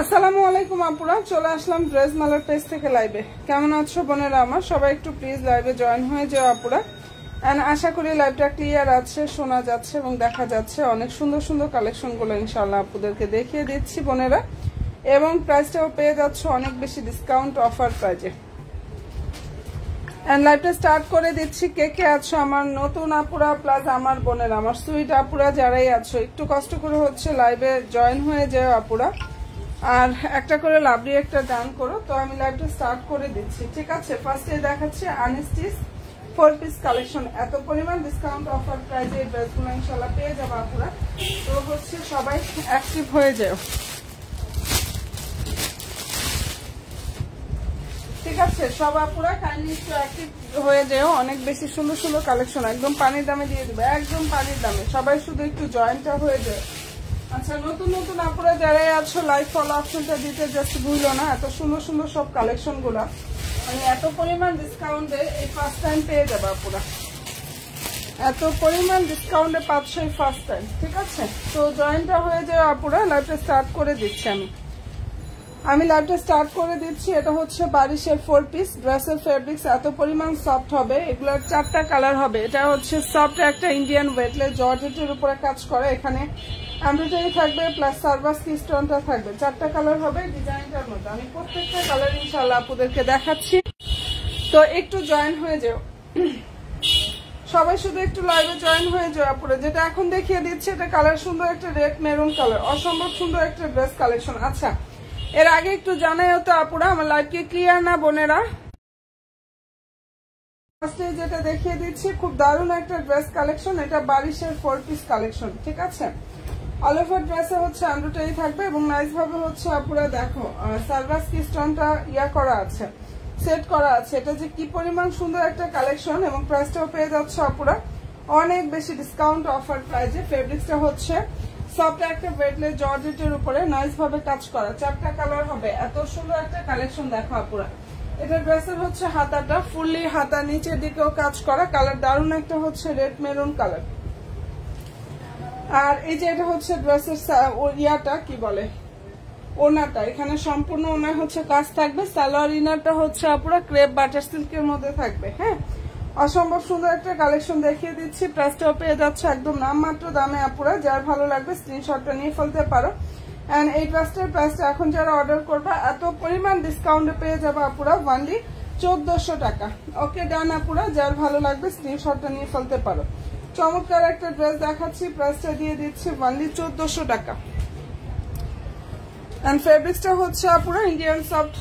আসসালামু আলাইকুম আপুরা, চলে আসলাম ড্রেস মালার পেজ থেকে লাইভে। কেমন আছো বোনেরা আমার? সবাই একটু প্লিজ লাইভে জয়েন হয়ে যাও আপুরা। এন্ড আশা করি লাইভটা ক্লিয়ার আছে, শোনা যাচ্ছে এবং দেখা যাচ্ছে। অনেক সুন্দর সুন্দর কালেকশনগুলো ইনশাআল্লাহ আপুদেরকে দেখিয়ে দিচ্ছি বোনেরা, এবং প্রাইসটাও পেয়ে যাচ্ছ অনেক বেশি ডিসকাউন্ট অফার প্রাইজে। এন্ড লাইভটা স্টার্ট করে দিচ্ছি। কে কে আছো আমার নতুন আপুরা প্লাস আমার বোনেরা, আমার সুইট আপুরা যারাই আছো, একটু কষ্ট করে হচ্ছে লাইভে জয়েন হয়ে যাও আপুরা, আর একটা করে লাভলি একটা ডান করো। তো আমি লাইভটা স্টার্ট করে দিচ্ছি, ঠিক আছে? ফার্স্টে দেখাচ্ছি আনস্টিচ 4 পিস কালেকশন। এত পরিমাণ ডিসকাউন্ট অফার প্রাইজে এই ড্রেসগুলো ইনশাআল্লাহ পেয়ে যাবো আপুরা। তো হচ্ছে সবাই অ্যাক্টিভ হয়ে যাও, ঠিক আছে? সব আপুরা কাইন্ডলি একটু অ্যাক্টিভ হয়ে যাও। অনেক বেশি সুন্দর সুন্দর কালেকশন একদম পানির দামে দিয়ে দিবে, একদম পানির দামে। সবাই শুধু একটু জয়েন্টটা হয়ে যায়। আচ্ছা, নতুন নতুন আপুরা যারাই আছো লাইভ ফলো অপশনটা দিতে জাস্ট ভুলো না। এত সুন্দর সুন্দর সব কালেকশন গুলা মানে এত পরিমাণ ডিসকাউন্টে এই ফার্স্ট টাইম পেয়ে যাবে আপুরা। এত পরিমাণ ডিসকাউন্টে পাচ্ছ এই ফার্স্ট টাইম, ঠিক আছে? তো জয়েন্টটা হয়ে যায় আপুরা। লাইভটা স্টার্ট করে দিচ্ছি আমি লাইভটা স্টার্ট করে দিচ্ছি। এটা হচ্ছে বারিশের 4 পিস ড্রেসের ফেব্রিক্স এত পরিমাণ সফট হবে। এগুলোর 4টা কালার হবে। এটা হচ্ছে সফট একটা ইন্ডিয়ান ওয়েটলেস জর্জেটের উপরে কাজ করে, এখানে এমব্রয়ডারি থাকবে প্লাস সার্ভাস কি স্টোনটা থাকবে। 4টা কালার হবে ডিজাইনটার মধ্যে। আমি প্রত্যেকটা কালার ইনশাআল্লাহ আপনাদেরকে দেখাচ্ছি, তো একটু জয়েন হয়ে যাও সবাই। শুধু একটু লাইভে জয়েন হয়ে যাও আপুরা। যেটা এখন দেখিয়ে দিচ্ছি এটা কালার সুন্দর একটা রেড মেরুন কালার, অসম্ভব সুন্দর একটা ড্রেস কালেকশন। আচ্ছা, এর আগে একটু জানাই হতো আপুরা আমার লাইভ কি ক্লিয়ার না বোনেরা? ফার্স্টে যেটা দেখিয়ে দিচ্ছি খুব দারুণ একটা ড্রেস কালেকশন। এটা বারিশের 4 পিস কালেকশন, ঠিক আছে? অল ওভার ড্রেসে হচ্ছে এমব্রয়ডারি থাকবে এবং নাইস ভাবে হচ্ছে আপুরা দেখো সার্ভাস কি স্টোনটা করা আছে, সেট করা আছে। এটা যে কি পরিমাণ সুন্দর একটা কালেকশন, এবং প্রাইসটাও পেয়ে যাচ্ছে আপুরা অনেক বেশি ডিসকাউন্ট অফার প্রাইজে। ফেব্রিক্সটা হচ্ছে সফট একটা ওয়েটলেস জর্জেটের উপরে নাইস ভাবে কাজ করা। 4টা কালার হবে। এত সুন্দর একটা কালেকশন দেখো আপুরা। এটা ড্রেসের হচ্ছে হাতাটা ফুললি হাতা নিচের দিকেও কাজ করা। কালার দারুণ একটা হচ্ছে রেড মেরুন কালার। আর এই যে এটা হচ্ছে ড্রেসের ইয়াটা কি বলে ওনাটা, এখানে সম্পূর্ণ ওনার হচ্ছে কাজ থাকবে। সালোয়ার ইনারটা হচ্ছে আপুরা ক্রেপ বাটার সিল্কের মধ্যে থাকবে। হ্যাঁ, অসম্ভব সুন্দর একটা কালেকশন দেখিয়ে দিচ্ছি। প্রাইসটাও পেয়ে যাচ্ছে একদম নামমাত্র দামে আপুরা। যার ভালো লাগবে স্ক্রিনশটটা নিয়ে ফেলতে পারো। এন্ড এই ড্রেসটার প্রাইসটা এখন যারা অর্ডার করবে এত পরিমাণ ডিসকাউন্টে পেয়ে যাবে আপুরা ওনলি 1400 টাকা। ওকে ডান আপুরা, যার ভালো লাগবে স্ক্রিনশটটা নিয়ে ফেলতে পারো। চমৎকার একটা ড্রেস দেখাচ্ছি, প্রাইসটা দিয়ে দিচ্ছি ওনলি 1400 টাকা। এন্ড ফেব্রিক্সটা হচ্ছে আপুরা ইন্ডিয়ান সফট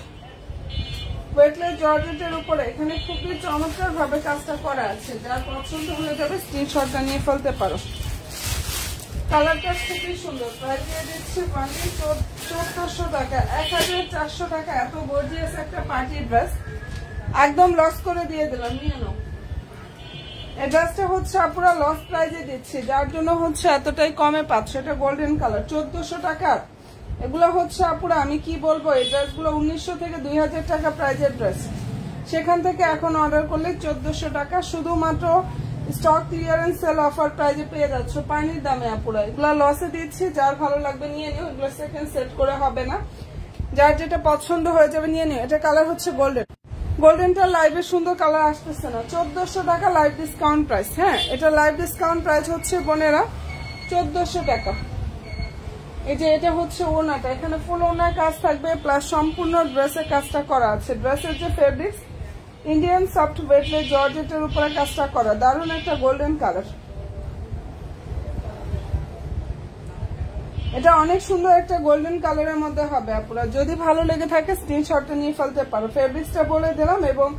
ওয়েটলেস জর্জেটের উপরে। এখানে খুবই চমৎকার ভাবে কাজটা করা আছে। যার পছন্দ হয়ে যাবে স্ক্রিনশটটা নিয়ে ফেলতে পারো। কালারটা খুবই সুন্দর। প্রাইস দিয়ে দিচ্ছি ওনলি 1400 টাকা, 1400 টাকা। এত গর্জিয়াস একটা পার্টি ড্রেস একদম লস করে দিয়ে দিলাম, নিয়ে নাও। এই ড্রেসটা হচ্ছে আপুরা লস প্রাইজে দিচ্ছি, যার জন্য হচ্ছে এতটাই কমে পাচ্ছ। এটা গোল্ডেন কালার 1400 টাকা। এগুলো হচ্ছে আপুরা আমি কি বলবো, এই ড্রেসগুলো 1900 থেকে 2000 টাকা প্রাইজের ড্রেস। সেখান থেকে এখন অর্ডার করলে 1400 টাকা। শুধুমাত্র স্টক ক্লিয়ারেন্স সেল অফার প্রাইজে পেয়ে যাচ্ছ পানির দামে আপুরা। এগুলো লসে দিচ্ছি, যার ভালো লাগবে নিয়ে নিও। এগুলো সেকেন্ড সেট করে হবে না, যার যেটা পছন্দ হয়ে যাবে নিয়ে নিও। এটা কালার হচ্ছে গোল্ডেন। গোল্ডেনটা লাইভে সুন্দর কালার আসতেছে না। 1400 টাকা লাইভ ডিসকাউন্ট প্রাইস। হ্যাঁ, এটা লাইভ ডিসকাউন্ট প্রাইস হচ্ছে বোনেরা 1400 টাকা। এই যে এটা হচ্ছে ওনাটা, এখানে ফুল ওনার কাজ থাকবে প্লাস সম্পূর্ণ ড্রেসের কাজটা করা আছে। ড্রেসের যে ফেব্রিক্স ইন্ডিয়ান সফট ওয়েটলেস জর্জেটের উপরে কাজটা করা, দারুণ একটা গোল্ডেন কালার। এটা অনেক সুন্দর একটা গোল্ডেন কালারের মধ্যে হবে আপুরা। যদি ভালো লেগে থাকে স্ক্রিনশটটা নিয়ে ফেলতে পারো। ফেব্রিক্সটা বলে দিলাম, এবং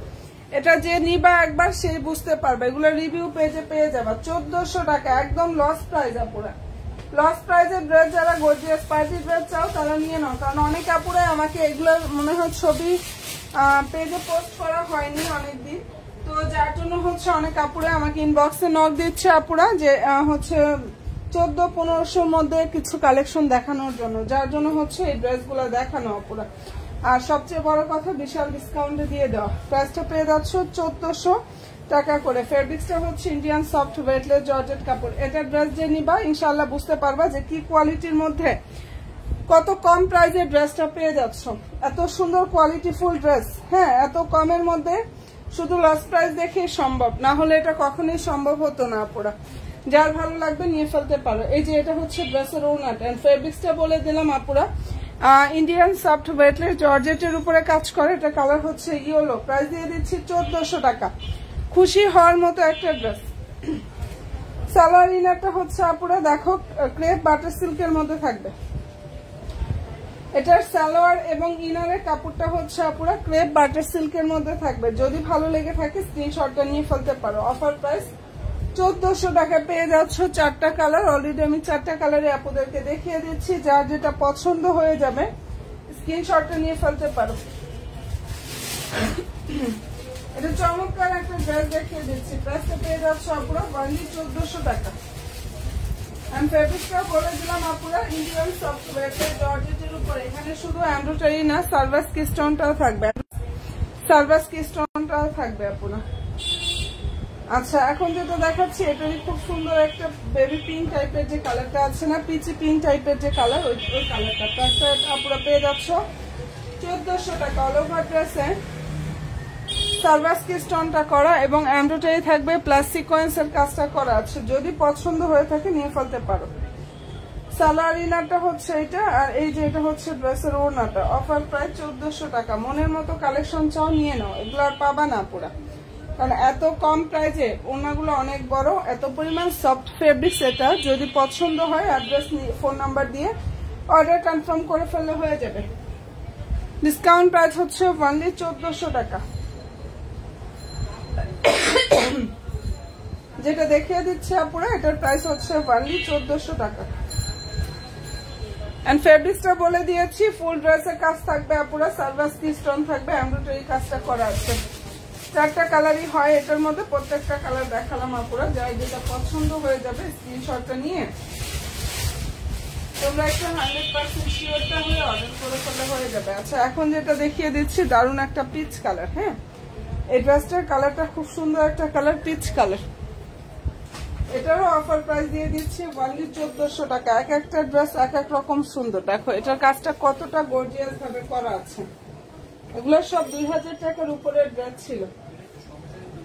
এটা যে নিবা একবার সেই বুঝতে পারবে। এগুলো রিভিউ পেজে পেয়ে যাবা। 1400 টাকা একদম লস প্রাইস আপুরা। লস প্রাইজের ড্রেস যারা গর্জিয়াস পার্টি ড্রেস চাও তারা নিয়ে নাও। কারণ অনেক আপুরাই আমাকে এগুলো মনে হয় ছবি পেজে পোস্ট করা হয়নি অনেকদিন, তো যার জন্য হচ্ছে অনেক আপুরাই আমাকে ইনবক্সে নক দিচ্ছে আপুরা যে হচ্ছে 1400-1500 মধ্যে কিছু কালেকশন দেখানোর জন্য, যার জন্য হচ্ছে এই ড্রেসগুলো দেখানো আপুরা। আর সবচেয়ে বড় কথা বিশাল ডিসকাউন্টে দিয়ে দেওয়া। প্রাইসটা পেয়ে যাচ্ছ 1400 টাকা করে। ফেব্রিক্সটা হচ্ছে ইন্ডিয়ান সফট ওয়েটলেস জর্জেট কাপড়। এটা ড্রেস যে নিবা ইনশাআল্লাহ বুঝতে পারবা যে কি কোয়ালিটির মধ্যে কত কম প্রাইসে ড্রেসটা পেয়ে যাচ্ছ, এত সুন্দর কোয়ালিটিফুল ড্রেস। হ্যাঁ, এত কমের মধ্যে শুধু লস প্রাইস দেখে সম্ভব, না হলে এটা কখনোই সম্ভব হতো না আপুরা। যার ভালো লাগবে নিয়ে ফেলতে পারো। এই যে এটা হচ্ছে ড্রেসের ওড়নাটা, এন্ড ফেব্রিক্সটা বলে দিলাম আপুরা, ইন্ডিয়ান সফট ওয়েটলেস জর্জেটের উপরে কাজ করে। এটা কালার হচ্ছে ইয়েলো, প্রাইস দিয়ে দিচ্ছি 1400 টাকা। খুশি হওয়ার মতো একটা ড্রেস। সালোয়ার ইনারটা হচ্ছে আপুরা দেখো ক্রেপ বাটার সিল্কের মধ্যে থাকবে। এটার সালোয়ার এবং ইনারের কাপড়টা হচ্ছে আপুরা ক্রেপ বাটার সিল্কের মধ্যে থাকবে। যদি ভালো লেগে থাকে স্ক্রিনশটটা নিয়ে ফেলতে পারো। অফার প্রাইস 1400 টাকা পেয়ে যাচ্ছ। 4টা কালার, অলরেডি আমি 4টা কালারে আপুদেরকে দেখিয়ে দিচ্ছি। যার যেটা পছন্দ হয়ে যাবে স্ক্রিনশটটা নিয়ে ফেলতে পারো। এটা চমৎকার একটা ড্রেস দেখিয়ে দিচ্ছি। প্রাইসটা পেয়ে যাচ্ছ আপুরা অনলি 1400 টাকা। আমি ফেব্রিকটা বলে দিলাম আপুরা ইন্ডিয়ান সফট ওয়েটলেস জর্জেটের উপরে। এখানে শুধু এমব্রয়ডারি না, সালভার কি স্টোনটাও থাকবে, সালভার কি স্টোনটাও থাকবে আপুরা। আচ্ছা, এখন যেটা দেখাচ্ছি এটারই খুব সুন্দর একটা বেবি পিঙ্ক টাইপের যে কালারটা আছে না, পিচি পিঙ্ক টাইপের যে কালার, ওই কালারটা। প্রাইসটা আপুরা পেয়ে যাচ্ছ 1400 টাকা। অল ওভার ড্রেসে সালভার কি স্টোনটা করা এবং এমব্রয়ডারি থাকবে, প্লাস সিকোয়েন্সের কাজটা করা আছে। যদি পছন্দ হয়ে থাকে নিয়ে ফেলতে পারো। সালোয়ার ইনারটা হচ্ছে এটা, আর এই যে এটা হচ্ছে ড্রেসের ওড়নাটা। অফার প্রাইস 1400 টাকা। মনের মতো কালেকশন চাও নিয়ে নাও, এগুলো আর পাবা না পুরা, কারণ এত কম প্রাইসে ওড়নাগুলো অনেক বড়, এত পরিমাণ সফট ফেব্রিক্স। এটা যদি পছন্দ হয় অ্যাড্রেস ফোন নাম্বার দিয়ে অর্ডার কনফার্ম করে ফেললে হয়ে যাবে। ডিসকাউন্ট প্রাইস হচ্ছে অনলি 1400 টাকা। যেটা দেখিয়ে দিচ্ছে আপুরা এটার প্রাইস হচ্ছে অনলি 1400 টাকা। এন্ড ফেব্রিক্সটা বলে দিয়েছি, ফুল ড্রেসের কাজ থাকবে আপুরা, সালভার কি স্টোন থাকবে, এমব্রয়ডারি কাজটা করা আছে। 4টা কালারই হয় এটার মধ্যে, প্রত্যেকটা কালার দেখালাম আপুরা। যাই যেটা পছন্দ হয়ে যাবে স্ক্রিনশটটা নিয়ে তোমরা একটা 100% শিওরটা হয়ে অর্ডার করে ফেলে হয়ে যাবে। আচ্ছা, এখন যেটা দেখিয়ে দিচ্ছি দারুণ একটা পিচ কালার। হ্যাঁ, এই ড্রেসটার কালারটা খুব সুন্দর একটা কালার, পিচ কালার। এটারও অফার প্রাইস দিয়ে দিচ্ছি অনলি 1400 টাকা। এক একটা ড্রেস এক এক রকম সুন্দর। দেখো এটার কাজটা কতটা গর্জিয়াস ভাবে করা আছে। এগুলো সব 2000 টাকার উপরের ড্রেস ছিল।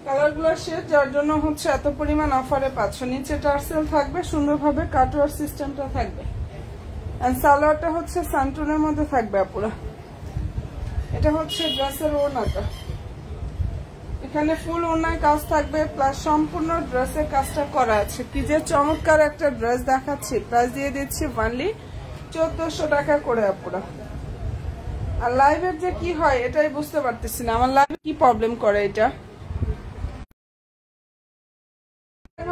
কালারগুলো শেড, যার জন্য হচ্ছে এত পরিমাণ অফারে পাচ্ছ। নিচে টার্সেল থাকবে, সুন্দরভাবে কাটওয়ার সিস্টেমটা থাকবে। এন্ড সালোয়ারটা হচ্ছে সান্টুনের মধ্যে থাকবে আপুরা। এটা হচ্ছে ড্রেসের ওড়নাটা, এখানে ফুল ওড়নায় কাজ থাকবে, প্লাস সম্পূর্ণ ড্রেসের কাজটা করা আছে। কি যে চমৎকার একটা ড্রেস দেখাচ্ছি। প্রাইস দিয়ে দিচ্ছি অনলি 1400 টাকা করে আপুরা। আর লাইভের যে কি হয় এটাই বুঝতে পারতেছি না, আমার লাইভে কি প্রবলেম করে। এটা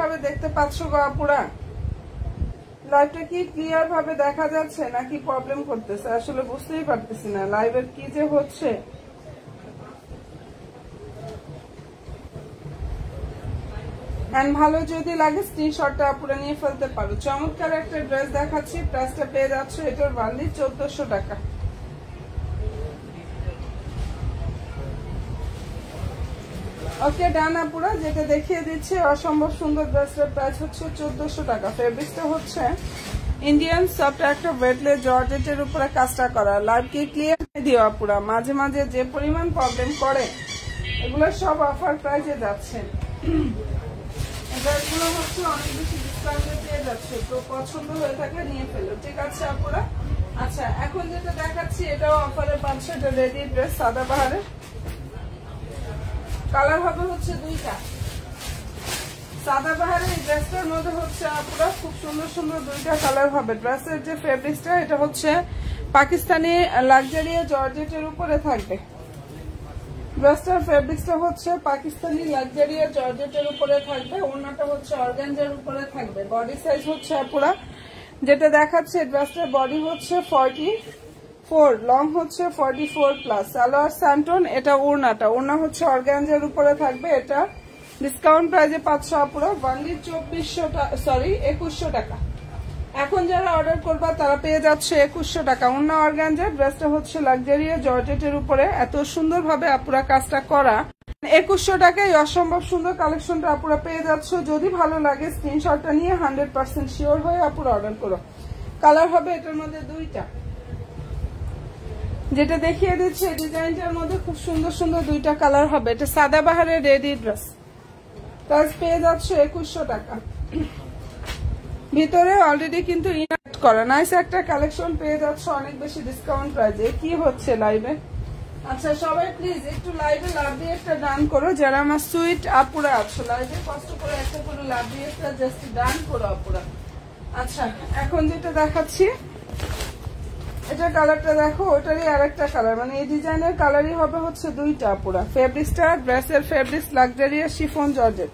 ভাবে দেখতে পাচ্ছ গো আপুরা, লাইভটা কি ক্লিয়ার ভাবে দেখা যাচ্ছে নাকি প্রবলেম করতেছে, আসলে বুঝতেই পারতেছি না লাইভের কি যে হচ্ছে। ভালো যদি লাগে স্ক্রিনশটটা আপুরা নিয়ে ফেলতে পারো। চমৎকার একটা ড্রেস দেখাচ্ছি, প্রাইসটা পেয়ে যাচ্ছ এটার অনলি 1400 টাকা। ওকে ডান আপুরা, যেটা দেখিয়ে দিচ্ছি অসম্ভব সুন্দর ড্রেসটার প্রাইস হচ্ছে 1400 টাকা। ফেব্রিক্সটা হচ্ছে ইন্ডিয়ান সফট একটা ওয়েটলেস জর্জেটের উপরে কাজটা করা। লাইভ কি ক্লিয়ার দিও আপুরা, মাঝে মাঝে যে পরিমাণ প্রবলেম করে এগুলো সব অফার প্রাইসে যাচ্ছে। এগুলো হচ্ছে অনেক বেশি ডিসকাউন্টে পেয়ে যাচ্ছে, তো পছন্দ হয়ে থাকলে নিয়ে ফেলো, ঠিক আছে আপুরা। আচ্ছা, এখন যেটা দেখাচ্ছি এটাও অফারে পাচ্ছে। এটা রেডি ড্রেস, সাদা বাহারের কালার হবে হচ্ছে 2টা। সাদা বাহারের এই ড্রেসটার মধ্যে হচ্ছে আপুরা খুব সুন্দর সুন্দর 2টা কালার হবে। ড্রেসের যে ফেব্রিক্সটা এটা হচ্ছে পাকিস্তানি লাক্সারি জর্জেটের উপরে থাকবে। ড্রেসটার ফেব্রিক্সটা হচ্ছে পাকিস্তানি লাক্সারি জর্জেটের উপরে থাকবে। ওড়নাটা হচ্ছে অর্গানজার উপরে থাকবে। বডি সাইজ হচ্ছে আপুরা যেটা দেখাচ্ছে, ড্রেসটার বডি হচ্ছে 44, লং হচ্ছে 44 প্লাস। সালোয়ার স্যান্টন, এটা ওড়নাটা, ওড়না হচ্ছে অর্গানজার উপরে থাকবে। এটা ডিসকাউন্ট প্রাইজে পাচ্ছ আপুরা অনলি 2100 টাকা। এখন যারা অর্ডার করবা তারা পেয়ে যাচ্ছে 2100 টাকা। ওড়না অর্গানজা, ড্রেসটা হচ্ছে লাক্সারি জর্জেটের উপরে, এত সুন্দর ভাবে আপুরা কাজটা করা। 2100 টাকায় অসম্ভব সুন্দর কালেকশনটা আপুরা পেয়ে যাচ্ছ। যদি ভালো লাগে স্ক্রিনশটটা নিয়ে 100% শিওর হয়ে আপুরা অর্ডার করো। কালার হবে এটার মধ্যে 2টা। যেটা দেখিয়ে দিচ্ছি এই ডিজাইনটার মধ্যে খুব সুন্দর সুন্দর দুইটা কালার হবে। এটা সাদাবাহারের রেডি ড্রেস, প্রাইস পেয়ে যাচ্ছে 2100 টাকা। ভিতরে অলরেডি কিন্তু ইনার্ট করা নাইস একটা কালেকশন পেয়ে যাচ্ছে অনেক বেশি ডিসকাউন্ট প্রাইসে। কি হচ্ছে লাইভে? আচ্ছা সবাই প্লিজ একটু লাইভে লাভ দিয়ে একটা ডান করো, যারা আমার সুইট আপুরা আছো লাইভে কষ্ট করে একটা করে লাভ দিয়ে একটা জাস্ট ডান করো আপুরা। আচ্ছা এখন যেটা দেখাচ্ছি এটা কালারটা দেখো, ওটারই আরেকটা কালার, মানে এই ডিজাইনের কালারই হবে হচ্ছে দুইটা আপুরা। ফেব্রিক্সটা ড্রেসের ফেব্রিক্স লাক্সারিয়াস শিফন জর্জেট,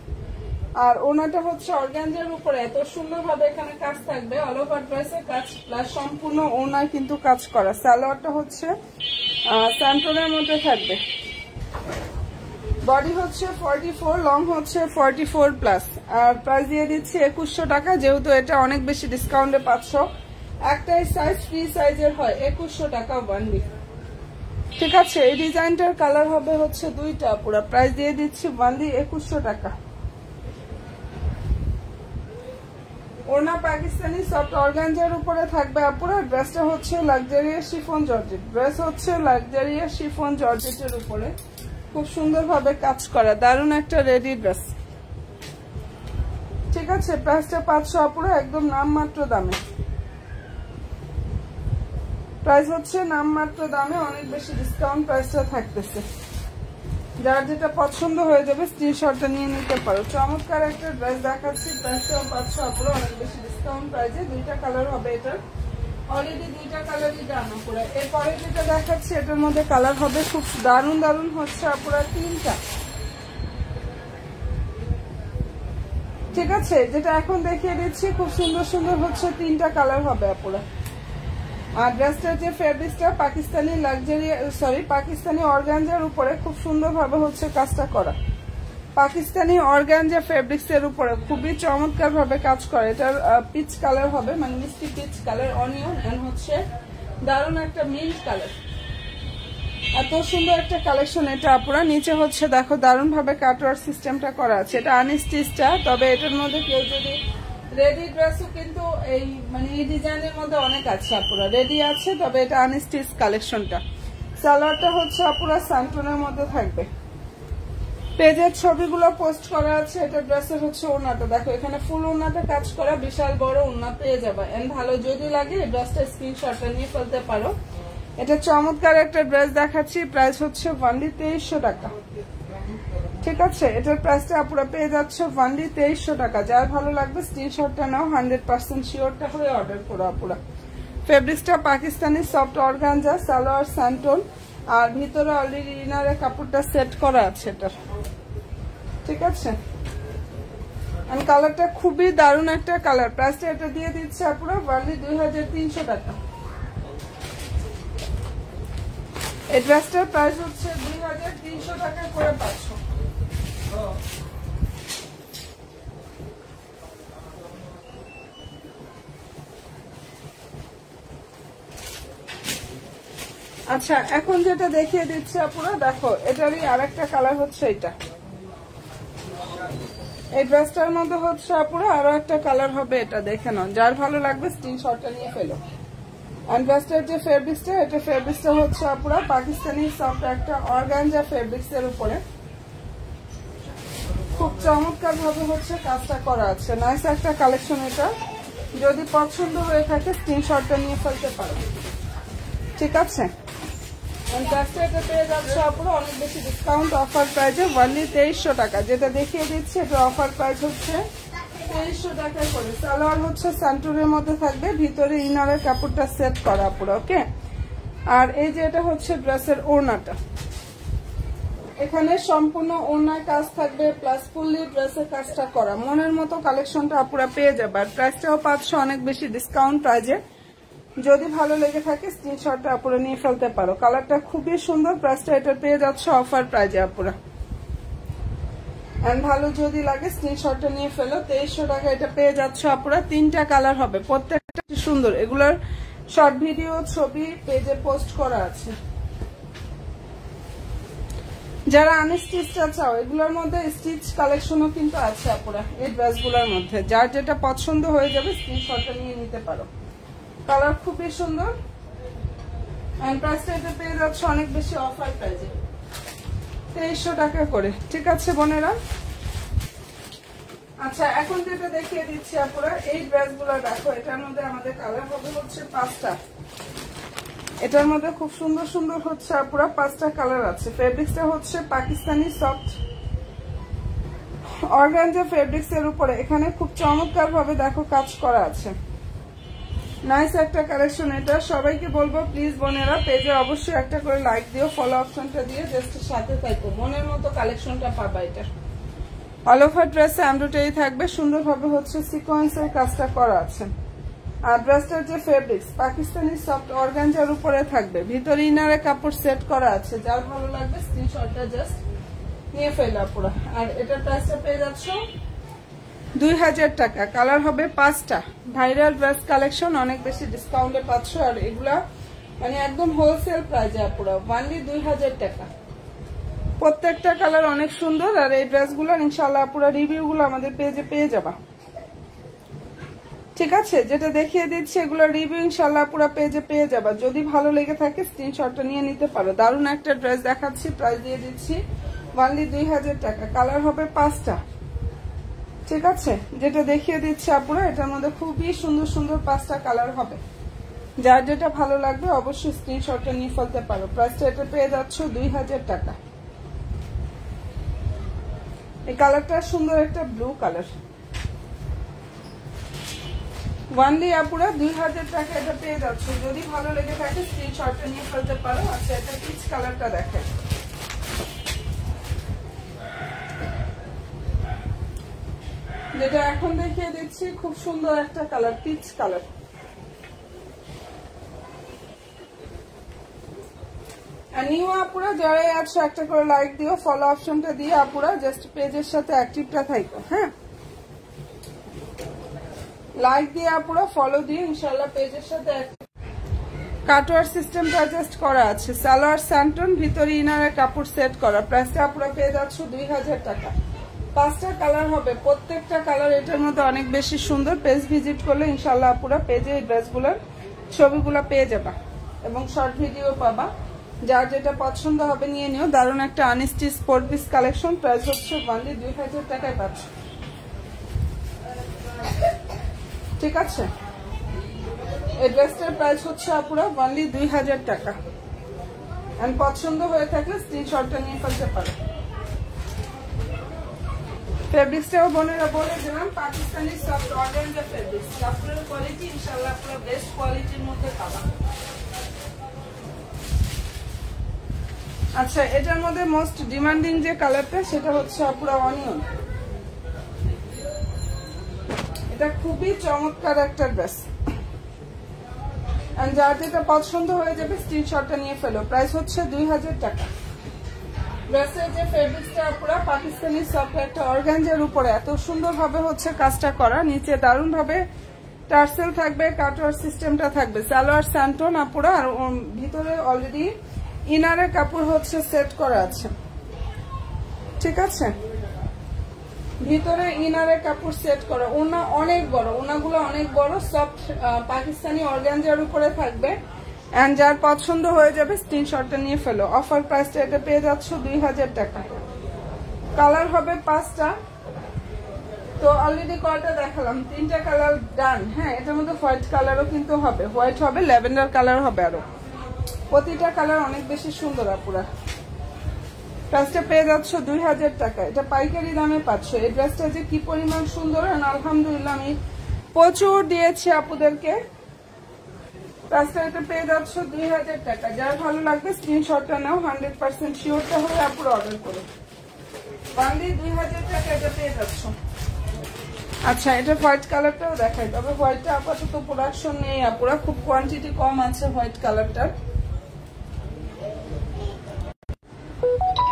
আর ওনাটা হচ্ছে অর্গানজার উপরে এত সুন্দর ভাবে এখানে কাজ থাকবে, অল ওভার ড্রেসের কাজ প্লাস সম্পূর্ণ ওনায় কিন্তু কাজ করা। সালোয়ারটা হচ্ছে স্যান্টনের মধ্যে থাকবে, বডি হচ্ছে 44, লং হচ্ছে 44 প্লাস, আর প্রাইস দিয়ে দিচ্ছি 2100 টাকা। যেহেতু এটা অনেক বেশি ডিসকাউন্টে পাচ্ছ, একটাই সাইজ ফ্রি সাইজের হয়, 2100 টাকা ওয়ানলি। ঠিক আছে, এই ডিজাইনটার কালার হবে হচ্ছে দুইটা পুরো, প্রাইস দিয়ে দিচ্ছি ওয়ানলি 2100 টাকা। ওনা পাকিস্তানি সফট অর্গানজার উপরে থাকবে আপুরা। ড্রেসটা হচ্ছে লাক্সারিয়াস শিফন জর্জেট, ড্রেস হচ্ছে লাক্সারিয়াস শিফন জর্জেটের উপরে খুব সুন্দর ভাবে কাজ করা, দারুণ একটা রেডি ড্রেস। ঠিক আছে, প্রাইসটা 500 আপুরা, একদম নামমাত্র দামে। প্রাইস হচ্ছে নামমাত্র দামে, অনেক বেশি ডিসকাউন্ট প্রাইসটা থাকতেছে। যার যেটা পছন্দ হয়ে যাবে স্ক্রিনশটটা নিয়ে নিতে পারো। চমৎকার একটা ড্রেস দেখাচ্ছি, প্রাইসটাও 500 আপুরা, অনেক বেশি ডিসকাউন্ট প্রাইসে। দুইটা কালার হবে এটার, অলরেডি দুইটা কালারই ডান আপুরা। এরপরে যেটা দেখাচ্ছি এটার মধ্যে কালার হবে খুব দারুণ দারুণ হচ্ছে আপুরা, তিনটা। ঠিক আছে, যেটা এখন দেখিয়ে দিচ্ছি খুব সুন্দর সুন্দর হচ্ছে তিনটা কালার হবে আপুরা। আর ড্রেসটার যে ফেব্রিক্সটা পাকিস্তানি লাক্সারি পাকিস্তানি অর্গানজার উপরে খুব সুন্দর ভাবে হচ্ছে কাজটা করা, পাকিস্তানি অর্গানজা ফেব্রিক্স এর উপরে খুবই চমৎকার ভাবে কাজ করে। এটার পিচ কালার হবে, মানে মিষ্টি পিচ কালার, অনিয়ন এন্ড হচ্ছে দারুণ একটা মিল্ক কালার। এত সুন্দর একটা কালেকশন এটা আপুরা। নিচে হচ্ছে দেখো দারুণ ভাবে কাটওয়ার্ক সিস্টেমটা করা আছে, এটা আনস্টিচটা, তবে এটার মধ্যে কেউ যদি রেডি ড্রেসও কিন্তু এই মানে এই ডিজাইনের মধ্যে অনেক আছে আপুরা, রেডি আছে, তবে এটা আনস্টিচ কালেকশনটা। সালোয়ারটা হচ্ছে আপুরা স্যান্টনের মধ্যে থাকবে। পেজের ছবিগুলো পোস্ট করা আছে। এটা ড্রেসের হচ্ছে ওড়নাটা দেখো, এখানে ফুল ওড়নাটা কাজ করা, বিশাল বড় ওড়না পেয়ে যাবে। এন্ড ভালো যদি লাগে এই ড্রেসটা স্ক্রিনশটটা নিয়ে ফেলতে পারো। এটা চমৎকার একটা ড্রেস দেখাচ্ছি, প্রাইস হচ্ছে ওয়ানলি 2300 টাকা। ঠিক আছে, এটার প্রাইসটা আপুরা পেয়ে যাচ্ছে ওয়ানলি 2300 টাকা। যার ভালো লাগবে স্ক্রিনশটটা নাও, 100% শিওরটা হয়ে অর্ডার করো আপুরা। ফেব্রিক্সটা পাকিস্তানি সফট অর্গানজা, সালোয়ার স্যান্টন, আর ভিতরে অলরেডি ইনারে কাপড়টা সেট করা আছে এটার। ঠিক আছে, আর কালারটা খুবই দারুণ একটা কালার। প্রাইসটা এটা দিয়ে দিচ্ছে আপুরা ওয়ানলি 2300 টাকা। এই ড্রেসটার প্রাইস হচ্ছে 2300 টাকা করে পাচ্ছ। আচ্ছা এখন যেটা দেখিয়ে দিচ্ছি আপুরা দেখো, এটারই আরেকটা কালার হচ্ছে এটা। এই ড্রেসটার মধ্যে হচ্ছে আপুরা আরো একটা কালার হবে, এটা দেখে নাও, যার ভালো লাগবে স্ক্রিনশটটা নিয়ে ফেলো। আর ড্রেসটার যে ফেব্রিক্সটা, এটা ফেব্রিক্সটা হচ্ছে আপুরা পাকিস্তানি সফট একটা অর্গানজা ফেব্রিক্স এর উপরে খুব চমৎকার ভাবে হচ্ছে কাজটা করা আছে। নাইস একটা কালেকশন এটা, যদি পছন্দ হয়ে থাকে স্ক্রিনশটটা নিয়ে ফেলতে পারো। ঠিক আছে, এটা পেয়ে যাচ্ছে আপুরা অনেক বেশি ডিসকাউন্ট অফার প্রাইসে ওয়ানলি 2300 টাকা। যেটা দেখিয়ে দিচ্ছি এটা অফার প্রাইস হচ্ছে 2300 টাকা করে। সালোয়ার হচ্ছে স্যান্টুরের মধ্যে থাকবে, ভিতরে ইনারের কাপড়টা সেট করা আপুরা। ওকে, আর এই যে এটা হচ্ছে ড্রেসের ওড়নাটা, এখানে সম্পূর্ণ ওড়নায় কাজ থাকবে প্লাস ফুললি ড্রেসের কাজটা করা। মনের মতো কালেকশনটা আপুরা পেয়ে যাবে, আর প্রাইসটাও 500, অনেক বেশি ডিসকাউন্ট প্রাইজে। যদি ভালো লেগে থাকে স্ক্রিনশটটা আপুরা নিয়ে ফেলতে পারো। কালারটা খুবই সুন্দর, প্রাইসটা এটা পেয়ে যাচ্ছে অফার প্রাইজে আপুরা। এন্ড ভালো যদি লাগে স্ক্রিনশটটা নিয়ে ফেলো। 2300 টাকা এটা পেয়ে যাচ্ছে আপুরা। তিনটা কালার হবে, প্রত্যেকটা সুন্দর। এগুলোর শর্ট ভিডিও ছবি পেজে পোস্ট করা আছে। যারা আনস্টিচটা চাও, এগুলোর মধ্যে স্টিচ কালেকশনও কিন্তু আছে আপুরা এই ড্রেসগুলোর মধ্যে। যার যেটা পছন্দ হয়ে যাবে স্ক্রিনশটটা নিয়ে নিতে পারো। কালার খুবই সুন্দর, এন্ড প্রাইসটা এটা পেয়ে যাচ্ছে অনেক বেশি অফার প্রাইসে 2300 টাকা করে। ঠিক আছে বোনেরা। আচ্ছা এখন যেটা দেখিয়ে দিচ্ছি আপনারা এই ড্রেসগুলো দেখো, এটার মধ্যে আমাদের কালার হবে হচ্ছে 5টা। এটার মধ্যে খুব সুন্দর সুন্দর হচ্ছে আপনারা 5টা কালার আছে। ফেব্রিক্সটা হচ্ছে পাকিস্তানি সফট অর্গানজা ফেব্রিক্স এর উপরে এখানে খুব চমৎকার ভাবে দেখো কাজ করা আছে। নাইস একটা কালেকশন এটা। সবাইকে বলবো প্লিজ বোনেরা পেজে অবশ্যই একটা করে লাইক দিও, ফলো অপশনটা দিয়ে জাস্ট সাথে থাকো, মনের মতো কালেকশনটা পাবা। এটা অল ওভার ড্রেসে এমব্রয়ডারি থাকবে, সুন্দরভাবে হচ্ছে সিকোয়েন্সের কাজটা করা আছে। আর ড্রেসটার যে ফেব্রিক্স পাকিস্তানি সফট অর্গানজার উপরে থাকবে, ভিতরে ইনারে কাপড় সেট করা আছে। যার ভালো লাগবে স্ক্রিনশটটা জাস্ট নিয়ে ফেলা পুরো। আর এটার প্রাইসটা পেয়ে যাচ্ছ 2000 টাকা। কালার হবে 5টা। ভাইরাল ড্রেস কালেকশন, অনেক বেশি ডিসকাউন্টে পাচ্ছ। আর এগুলা মানে একদম হোলসেল প্রাইসে পুরো অনলি 2000 টাকা। প্রত্যেকটা কালার অনেক সুন্দর। আর এই ড্রেসগুলো ইনশাআল্লাহ পুরো রিভিউগুলো আমাদের পেজে পেয়ে যাবা। ঠিক আছে, যেটা দেখিয়ে দিচ্ছি এগুলো রিভিউ ইনশাআল্লাহ পুরো পেজে পেয়ে যাবা। যদি ভালো লেগে থাকে স্ক্রিনশটটা নিয়ে নিতে পারো। দারুণ একটা ড্রেস দেখাচ্ছি, প্রাইস দিয়ে দিচ্ছি অনলি 2000 টাকা। কালার হবে 5টা। ঠিক আছে, যেটা দেখিয়ে দিচ্ছি আপুরা এটার মধ্যে খুবই সুন্দর সুন্দর 5টা কালার হবে। যার যেটা ভালো লাগবে অবশ্যই স্ক্রিনশটটা নিয়ে ফেলতে পারো। প্রাইসটা এটা পেয়ে যাচ্ছ 2000 টাকা। এই কালারটা সুন্দর একটা ব্লু কালার। ওয়ানলি আপুরা 2000 টাকা এটা পেয়ে যাচ্ছ। যদি ভালো লেগে থাকে স্ক্রিনশটটা নিয়ে ফেলতে পারো। আচ্ছা এটা পিচ কালারটা দেখে, যেটা এখন দেখিয়ে দিচ্ছি খুব সুন্দর একটা কালার, পিচ কালার। আর নিউ আপুরা যারাই আছো একটা করে লাইক দিও, ফলো অপশনটা দিয়ে আপুরা জাস্ট পেজের সাথে অ্যাক্টিভটা থাকো। হ্যাঁ, লাইক দিয়ে আপুরা ফলো দিয়ে ইনশাআল্লাহ পেজের সাথে কাটওয়ার সিস্টেমটা জাস্ট করা আছে। সালোয়ার স্যান্টন, ভিতরে ইনারে কাপড় সেট করা। প্রাইসটা আপুরা পেয়ে যাচ্ছ 2000 টাকা। 5টা কালার হবে, প্রত্যেকটা কালার এটার মধ্যে অনেক বেশি সুন্দর। পেজ ভিজিট করলে ইনশাআল্লাহ আপুরা পেজে এই ড্রেসগুলোর ছবিগুলো পেয়ে যাবা এবং শর্ট ভিডিও পাবা। যার যেটা পছন্দ হবে নিয়ে নিও। দারুণ একটা আনস্টিচ 4 পিস কালেকশন। প্রাইস হচ্ছে অনলি 2000 টাকায় পাচ্ছ। ঠিক আছে, এই ড্রেসটার প্রাইস হচ্ছে আপুরা অনলি 2000 টাকা। এন্ড পছন্দ হয়ে থাকলে স্ক্রিনশটটা নিয়ে ফেলতে পারো। ফেব্রিক্সটাও বোনেরা বলে দিলাম পাকিস্তানি সফট অর্গানজা ফেব্রিক্স। কাপড়ের কোয়ালিটি ইনশাআল্লাহ পুরো বেস্ট কোয়ালিটির মধ্যে পাবা। আচ্ছা এটার মধ্যে মোস্ট ডিমান্ডিং যে কালারটা সেটা হচ্ছে পুরো অনিয়ন। এটা খুবই চমৎকার একটা ড্রেস। এন্ড যার যেটা পছন্দ হয়ে যাবে স্ক্রিনশটটা নিয়ে ফেলো। প্রাইস হচ্ছে 2000 টাকা। ড্রেসের যে ফেব্রিক্সটা পুরো পাকিস্তানি সফট একটা অর্গানজার উপরে এত সুন্দর ভাবে হচ্ছে কাজটা করা। নিচে দারুণ ভাবে টার্সেল থাকবে, কাটওয়ার সিস্টেমটা থাকবে। সালোয়ার স্যান্টন আপুরা। আর ভিতরে অলরেডি ইনারের কাপড় হচ্ছে সেট করা আছে। ঠিক আছে, ভিতরে ইনারের কাপড় সেট করা। ওনা অনেক বড়, ওনাগুলো অনেক বড়, সফট পাকিস্তানি অর্গানজার উপরে থাকবে। এন্ড যার পছন্দ হয়ে যাবে স্ক্রিনশটটা নিয়ে ফেলো। অফার প্রাইসটা এটা পেয়ে যাচ্ছ 2000 টাকা। কালার হবে 5টা। তো অলরেডি কয়টা দেখালাম, 3টা কালার ডান। হ্যাঁ, এটার মধ্যে হোয়াইট কালারও কিন্তু হবে, হোয়াইট হবে, ল্যাভেন্ডার কালার হবে। আরো প্রতিটা কালার অনেক বেশি সুন্দর আপুরা। প্রাইসটা পেয়ে যাচ্ছ 2000 টাকা। এটা পাইকারি দামে পাচ্ছ। এই ড্রেসটা যে কি পরিমাণ সুন্দর। আলহামদুলিল্লাহ আমি প্রচুর দিয়েছি আপুদেরকে। প্রাইসটা এটা পেয়ে যাচ্ছ 2000 টাকা। যার ভালো লাগবে স্ক্রিনশটটা নাও, 100% শিওরটা হয়ে আপুরা অর্ডার করো। অনলি 2000 টাকা এটা পেয়ে যাচ্ছ। আচ্ছা এটা হোয়াইট কালারটাও দেখাই, তবে হোয়াইটটা আপাতত প্রোডাকশন নেই আপুরা, খুব কোয়ান্টিটি কম আছে হোয়াইট কালারটার।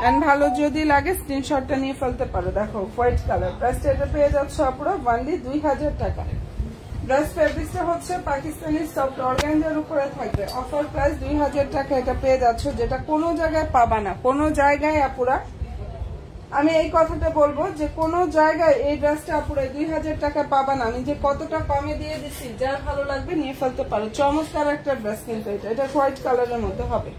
এন্ড ভালো যদি লাগে স্ক্রিনশটটা নিয়ে ফেলতে পারো। দেখো হোয়াইট কালার। প্রাইসটা এটা পেয়ে যাচ্ছ আপুরা অনলি 2000 টাকা। ড্রেস ফেব্রিক্সটা হচ্ছে পাকিস্তানি সফট অর্গানজার উপরে থাকবে। অফার প্রাইস 2000 টাকা এটা পেয়ে যাচ্ছ, যেটা কোনো জায়গায় পাবা না। কোনো জায়গায় আপুরা আমি এই কথাটা বলবো যে কোনো জায়গায় এই ড্রেসটা আপুরে 2000 টাকা পাবা না। আমি যে কতটা কমে দিয়ে দিচ্ছি, যার ভালো লাগবে নিয়ে ফেলতে পারো। চমৎকার একটা ড্রেস কিন্তু এটা হোয়াইট কালারের মধ্যে হবে,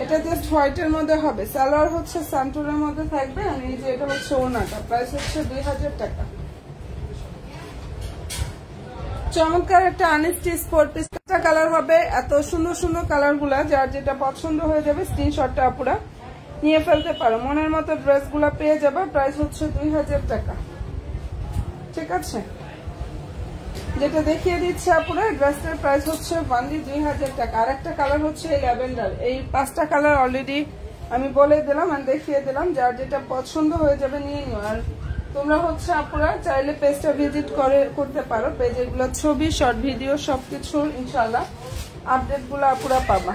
এটা জাস্ট হোয়াইটের মধ্যে হবে। সালোয়ার হচ্ছে সান্টুরের মধ্যে থাকবে। আর এই যে এটা হচ্ছে ওনাটা, প্রাইস হচ্ছে 2000 টাকা। চমৎকার একটা আনস্টি স্পোর্ট পিস কালার হবে। এত সুন্দর সুন্দর কালার গুলা, যার যেটা পছন্দ হয়ে যাবে স্ক্রিনশটটা আপুরা নিয়ে ফেলতে পারো। মনের মতো ড্রেস গুলা পেয়ে যাবে। প্রাইস হচ্ছে 2000 টাকা। ঠিক আছে, যেটা দেখিয়ে দিচ্ছে আপুরা ড্রেসটার প্রাইস হচ্ছে অনলি 2000 টাকা। আর একটা কালার হচ্ছে এই ল্যাভেন্ডার। এই 5টা কালার অলরেডি আমি বলে দিলাম আর দেখিয়ে দিলাম। যার যেটা পছন্দ হয়ে যাবে নিয়ে নিও। আর তোমরা হচ্ছে আপুরা চাইলে পেজটা ভিজিট করতে পারো। পেজে গুলো ছবি, শর্ট ভিডিও সবকিছু ইনশাল্লাহ আপডেট গুলো আপুরা পাবা।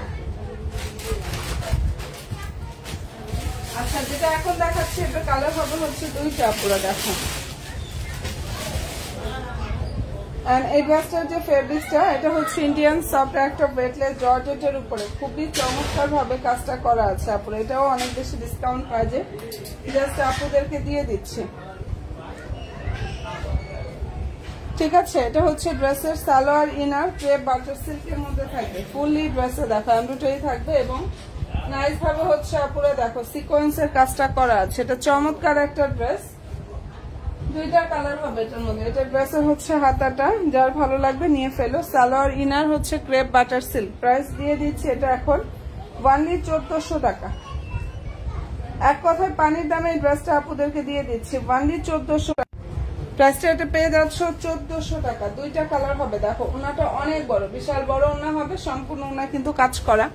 আচ্ছা, যেটা এখন দেখাচ্ছি এটা কালার হবে হচ্ছে 2টা আপুরা দেখো। এই ড্রেসটার যে ফেব্রিক্সটা, এটা হচ্ছে ইন্ডিয়ান সফট একটা ওয়েটলেস জর্জেটের উপরে খুবই চমৎকার ভাবে কাজটা করা আছে আপুরা। এটাও অনেক বেশি ডিসকাউন্ট প্রাইজে জাস্ট আপুদেরকে দিয়ে দিচ্ছি। ঠিক আছে, এটা হচ্ছে ড্রেসের সালোয়ার, ইনার ক্রেপ বাটার সিল্কের মধ্যে থাকবে। ফুললি ড্রেসে দেখো এমব্রয়ডারি থাকবে এবং নাইস ভাবে হচ্ছে আপুরা দেখো সিকোয়েন্সের কাজটা করা আছে। এটা চমৎকার একটা ড্রেস। 2টা কালার হবে এটার মধ্যে। এটা ড্রেসের হচ্ছে হাতাটা, যার ভালো লাগবে নিয়ে ফেলো। সালোয়ার ইনার হচ্ছে ক্রেপ বাটার সিল্ক। প্রাইস দিয়ে দিচ্ছি এটা এখন অনলি 1400 টাকা। এক কথায় পানির দামে এই ড্রেসটা আপুদেরকে দিয়ে দিচ্ছি অনলি 1400 টাকা। প্রাইসটা এটা পেয়ে যাচ্ছ 1400 টাকা। 2টা কালার হবে দেখো। ওনাটা অনেক বড়, বিশাল বড় ওনা হবে, সম্পূর্ণ ওনা কিন্তু কাজ করা।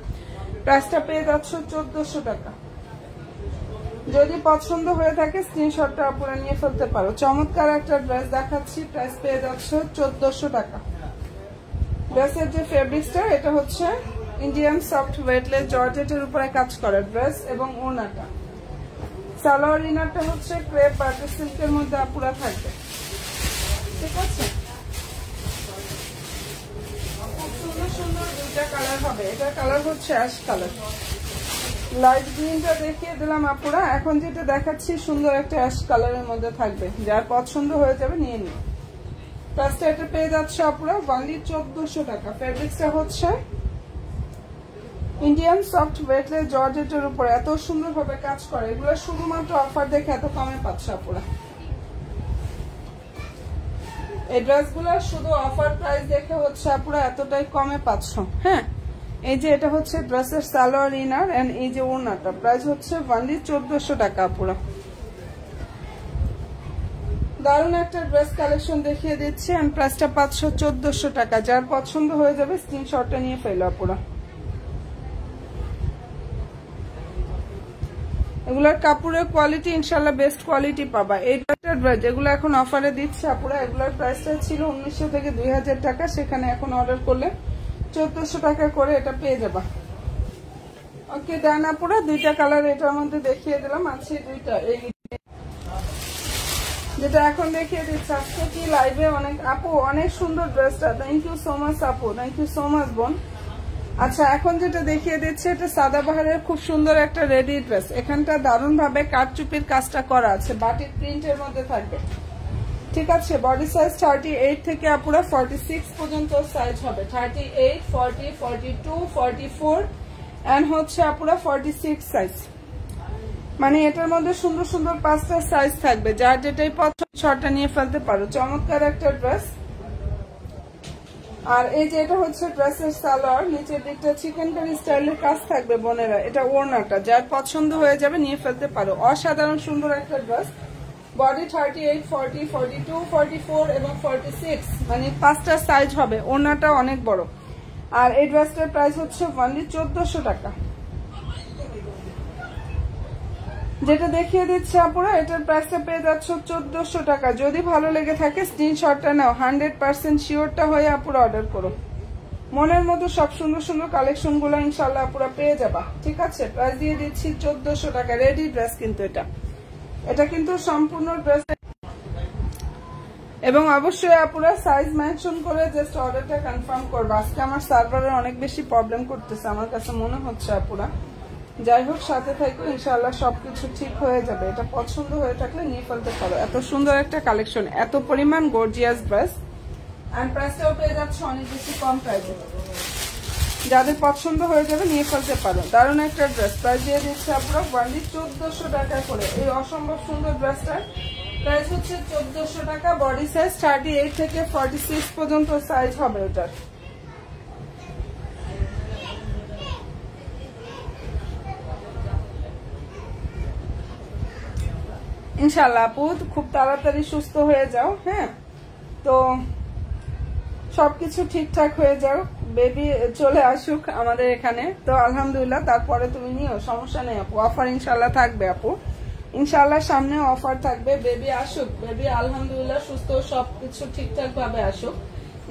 প্রাইসটা পেয়ে যাচ্ছ 1400 টাকা। যদি পছন্দ হয়ে থাকে স্ক্রিনশটটা আপুরা নিয়ে ফেলতে পারো। চমৎকার একটা ড্রেস দেখাচ্ছি, প্রাইস পেয়ে যাচ্ছে 1400 টাকা। ড্রেসের যে ফেব্রিক্সটা, এটা হচ্ছে ইন্ডিয়ান সফট ওয়েটলেস জর্জেটের উপরে কাজ করা ড্রেস এবং ওনাটা। সালোয়ার ইনারটা হচ্ছে ক্রেপ বাটার সিল্কের মধ্যে আপুরা থাকবে। ঠিক আছে, খুব সুন্দর সুন্দর 2টা কালার হবে। এটার কালার হচ্ছে অ্যাশ কালার। লাইট গ্রিনটা দেখিয়ে দিলাম আপুরা। এখন যেটা দেখাচ্ছি সুন্দর একটা অ্যাশ কালারের মধ্যে থাকবে, যার পছন্দ হয়ে যাবে নিয়ে নিও। প্রাইসটা এটা পেয়ে যাচ্ছে আপুরা অনলি 1400 টাকা। ফেব্রিক্সটা হচ্ছে ইন্ডিয়ান সফট ওয়েটলেস জর্জেটের উপর এত সুন্দর ভাবে কাজ করে। এগুলো শুধুমাত্র অফার দেখে এত কমে পাচ্ছে আপুরা। এই ড্রেসগুলো শুধু অফার প্রাইস দেখে হচ্ছে আপুরা এতটাই কমে পাচ্ছ। হ্যাঁ, এই যে এটা হচ্ছে ড্রেসের সালোয়ার ইনার এন্ড এই যে ওড়নাটা, প্রাইস হচ্ছে অনলি 1400 টাকা আপুরা। দারুণ একটা ড্রেস কালেকশন দেখিয়ে দিচ্ছি এন্ড প্রাইসটা পাচ্ছ 1400 টাকা। যার পছন্দ হয়ে যাবে স্ক্রিনশটটা নিয়ে ফেলো আপুরা। এগুলোর কাপড়ের কোয়ালিটি ইনশাল্লাহ বেস্ট কোয়ালিটি পাবা। এই ড্রেস যেগুলো এখন অফারে দিচ্ছে আপুরা, এগুলোর প্রাইসটা ছিল 1900 থেকে 2000 টাকা। সেখানে এখন অর্ডার করলে 1400 টাকা করে এটা পেয়ে যাবা। ওকে ডান আপুরা। 2টা কালার এটার মধ্যে দেখিয়ে দিলাম। আছে 2টা। এই যেটা এখন দেখিয়ে দিচ্ছি আজকে কি লাইভে অনেক আপু অনেক সুন্দর ড্রেসটা। থ্যাংক ইউ সো মাচ আপু, থ্যাংক ইউ সো মাচ বোন। আচ্ছা, এখন যেটা দেখিয়ে দিচ্ছে এটা সাদাবাহারের খুব সুন্দর একটা রেডি ড্রেস। এখানটা দারুণ ভাবে কাটচুপির কাজটা করা আছে, বাটিক প্রিন্টের মধ্যে থাকবে। ঠিক আছে, বডি সাইজ 38 থেকে আপুরা 46 পর্যন্ত সাইজ হবে। 38, 40, 42, 44 এন্ড হচ্ছে আপুরা 46 সাইজ। মানে এটার মধ্যে সুন্দর সুন্দর 5টা সাইজ থাকবে। যার যেটাই পছন্দ শর্টটা নিয়ে ফেলতে পারো। চমৎকার একটা ড্রেস। আর এই যে এটা হচ্ছে ড্রেসের সালোয়ার, নিচের দিকটা চিকেন কারি স্টাইলের কাজ থাকবে বোনেরা। এটা ওড়নাটা, যার পছন্দ হয়ে যাবে নিয়ে ফেলতে পারো। অসাধারণ সুন্দর একটা ড্রেস। বডি 38, 40, 42, 44 এবং 46, মানে 5টা সাইজ হবে। ওড়নাটা অনেক বড়। আর এই ড্রেসটার প্রাইস হচ্ছে অনলি 1400 টাকা। যেটা দেখিয়ে দিচ্ছে আপুরা, এটার প্রাইসটা পেয়ে যাচ্ছে 1400 টাকা। যদি ভালো লেগে থাকে স্ক্রিনশটটা নাও, 100% শিওরটা হয়ে আপুরা অর্ডার করো। মনের মতো সব সুন্দর সুন্দর কালেকশন গুলো ইনশাল্লাহ আপুরা পেয়ে যাবা। ঠিক আছে, প্রাইস দিয়ে দিচ্ছি 1400 টাকা। রেডি ড্রেস কিন্তু এটা কিন্তু সম্পূর্ণ ড্রেস। এবং অবশ্যই আপুরা সাইজ মেনশন করে জাস্ট অর্ডারটা কনফার্ম করবা। আজকে আমার সার্ভারের অনেক বেশি প্রবলেম করতেছে আমার কাছে মনে হচ্ছে আপুরা। যাই হোক সাথে থাকো, ইনশাআল্লাহ সবকিছু ঠিক হয়ে যাবে। এটা পছন্দ হয়ে থাকলে নিয়ে ফেলতে পারো। এত সুন্দর একটা কালেকশন, এত পরিমাণ গর্জিয়াস ড্রেস, এন্ড প্রাইসটাও পেয়ে যাচ্ছে অনেক বেশি কম প্রাইসে। যাদের পছন্দ হয়ে যাবে নিয়ে ফেলতে পারো। দারুণ একটা ড্রেস, প্রাইস দিয়ে দিচ্ছে আপনারা ওয়ানলি 1400 টাকা করে। এই অসম্ভব সুন্দর ড্রেসটার প্রাইস হচ্ছে 1400 টাকা। বডি সাইজ 38 থেকে 46 পর্যন্ত সাইজ হবে এটার। ইনশাআল্লাহ আপু খুব তাড়াতাড়ি সুস্থ হয়ে যাও। হ্যাঁ, তো সবকিছু ঠিকঠাক হয়ে যাও, বেবি চলে আসুক আমাদের এখানে, তো আলহামদুলিল্লাহ তারপরে তুমি নিও, সমস্যা নেই আপু। অফার ইনশাআল্লাহ থাকবে আপু, ইনশাআল্লাহ সামনেও অফার থাকবে। বেবি আসুক, বেবি আলহামদুলিল্লাহ সুস্থ, সবকিছু ঠিকঠাক ভাবে আসুক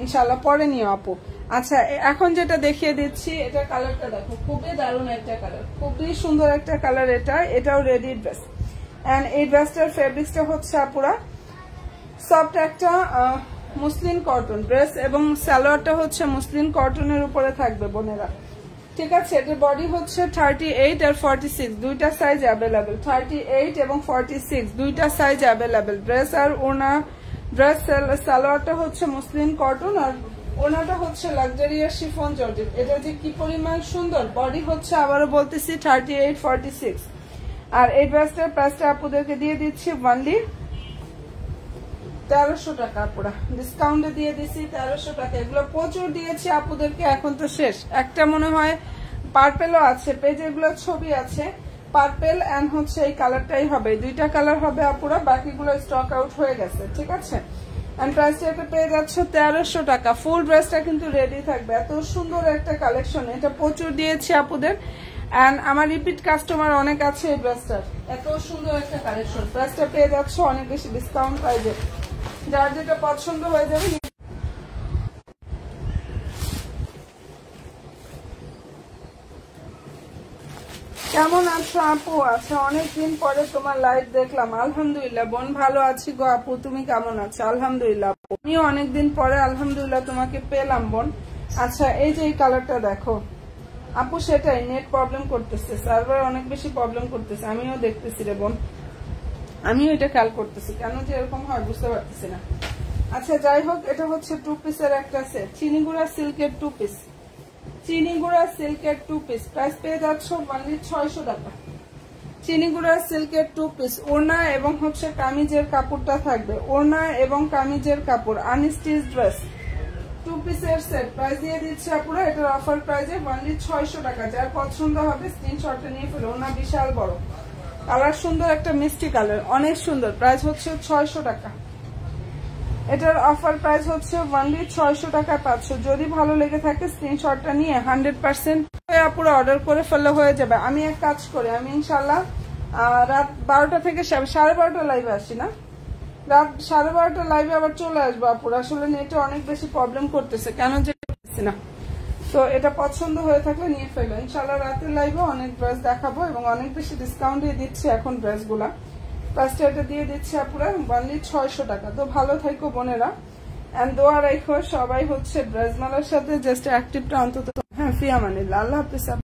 ইনশাআল্লাহ, পরে নিও আপু। আচ্ছা, এখন যেটা দেখিয়ে দিচ্ছি, এটা কালারটা দেখো, খুবই দারুণ একটা কালার, খুবই সুন্দর একটা কালার। এটাও রেডি ড্রেস, এন্ড এই ড্রেসটার ফেব্রিক্সটা হচ্ছে আপুরা সফট একটা মুসলিন কটন ড্রেস, এবং সালোয়ারটা হচ্ছে মুসলিন কটনের উপরে থাকবে বোনেরা, ঠিক আছে। এটার বডি হচ্ছে 38 আর 46, দুইটা সাইজ অ্যাভেলেবেল। 38 এবং 46 দুইটা সাইজ অ্যাভেলেবেল। ড্রেস আর ওনা, ড্রেস সালোয়ারটা হচ্ছে মুসলিন কটন, আর ওনাটা হচ্ছে লাক্সারিয়াস শিফন জর্জেট। এটা যে কি পরিমাণ সুন্দর, বডি হচ্ছে আবারও বলতেছি 38, 46। আর এই ড্রেসটার প্রাইসটা আপুদেরকে দিয়ে দিচ্ছি ওয়ানলি 1300 টাকা। আপুরা ডিসকাউন্টে দিয়ে দিচ্ছি 1300 টাকা। এগুলো প্রচুর দিয়েছি আপুদেরকে, এখন তো শেষ। একটা মনে হয় পার্পেলও আছে, পেজে গুলো ছবি আছে, পার্পেল এন্ড হচ্ছে এই কালারটাই হবে, দুইটা কালার হবে আপুরা, বাকিগুলো স্টক আউট হয়ে গেছে, ঠিক আছে। এন্ড প্রাইসটা পেয়ে যাচ্ছে 1300 টাকা। ফুল ড্রেসটা কিন্তু রেডি থাকবে, এত সুন্দর একটা কালেকশন, এটা প্রচুর দিয়েছি আপুদের। এন্ড আমার রিপিট কাস্টমার অনেক আছে এই ড্রেসটার, এত সুন্দর একটা কালেকশন। প্রাইসটা পেয়ে যাচ্ছে অনেক বেশি ডিসকাউন্ট প্রাইসে, যার যেটা পছন্দ হয়ে যাবে। কেমন আছো আপু? আচ্ছা, অনেকদিন পরে তোমার লাইভ দেখলাম, আলহামদুলিল্লাহ বোন ভালো আছি গো আপু, তুমি কেমন আছো? আলহামদুলিল্লাহ আপু, আমিও অনেকদিন পরে আলহামদুলিল্লাহ তোমাকে পেলাম বোন। আচ্ছা, এই যে এই কালারটা দেখো আপু, সেটাই নেট প্রবলেম করতেছে, সার্ভার অনেক বেশি প্রবলেম করতেছে, আমিও দেখতেছি রে বোন, আমিও এটা খেয়াল করতেছি, কেন যে এরকম হয় বুঝতে পারতেছি না। আচ্ছা যাই হোক, এটা হচ্ছে 2 পিসের একটা সেট, চিনিগুড়া সিল্কের 2 পিস, চিনিগুড়া সিল্কের 2 পিস। প্রাইস পেয়ে যাচ্ছে অনলি 600 টাকা। চিনিগুড়া সিল্কের 2 পিস, ওড়না এবং হচ্ছে কামিজের কাপড়টা থাকবে, ওড়না এবং কামিজের কাপড়, আনস্টিচ ড্রেস 2 পিসের সেট। প্রাইস দিয়ে দিচ্ছে আপুরা, এটার অফার প্রাইসে অনলি 600 টাকা। যার পছন্দ হবে স্ক্রিনশটটা নিয়ে ফেলো। ওড়না বিশাল বড়, কালার সুন্দর, একটা মিষ্টি কালার, অনেক সুন্দর। প্রাইস হচ্ছে 600 টাকা। এটার অফার প্রাইস হচ্ছে অনলি 600 টাকা 500। যদি ভালো লেগে থাকে স্ক্রিনশটটা নিয়ে 100% আপুরা অর্ডার করে ফেললে হয়ে যাবে। আমি এক কাজ করি, আমি ইনশাল্লাহ রাত 12টা থেকে 12:30 লাইভে আসি, না রাত 12:30 লাইভে আবার চলে আসবো আপুরা। আসলে নেটে অনেক বেশি প্রবলেম করতেছে, কেন যে না। তো এটা পছন্দ হয়ে থাকলে নিয়ে ফেলো ইনশাল্লাহ। রাতের লাইভে অনেক ড্রেস দেখাবো এবং অনেক বেশি ডিসকাউন্ট দিয়ে দিচ্ছি এখন ড্রেসগুলা। প্রাইসটা এটা দিয়ে দিচ্ছি আপুরা অনলি 600 টাকা। তো ভালো থাকো বোনেরা, এন্ড দোয়া রাখো সবাই হচ্ছে ড্রেস মালার সাথে, জাস্ট অ্যাক্টিভটা অন্তত। হ্যাঁ, ফি আমানিল্লাহ, আল্লাহ হাফেজ।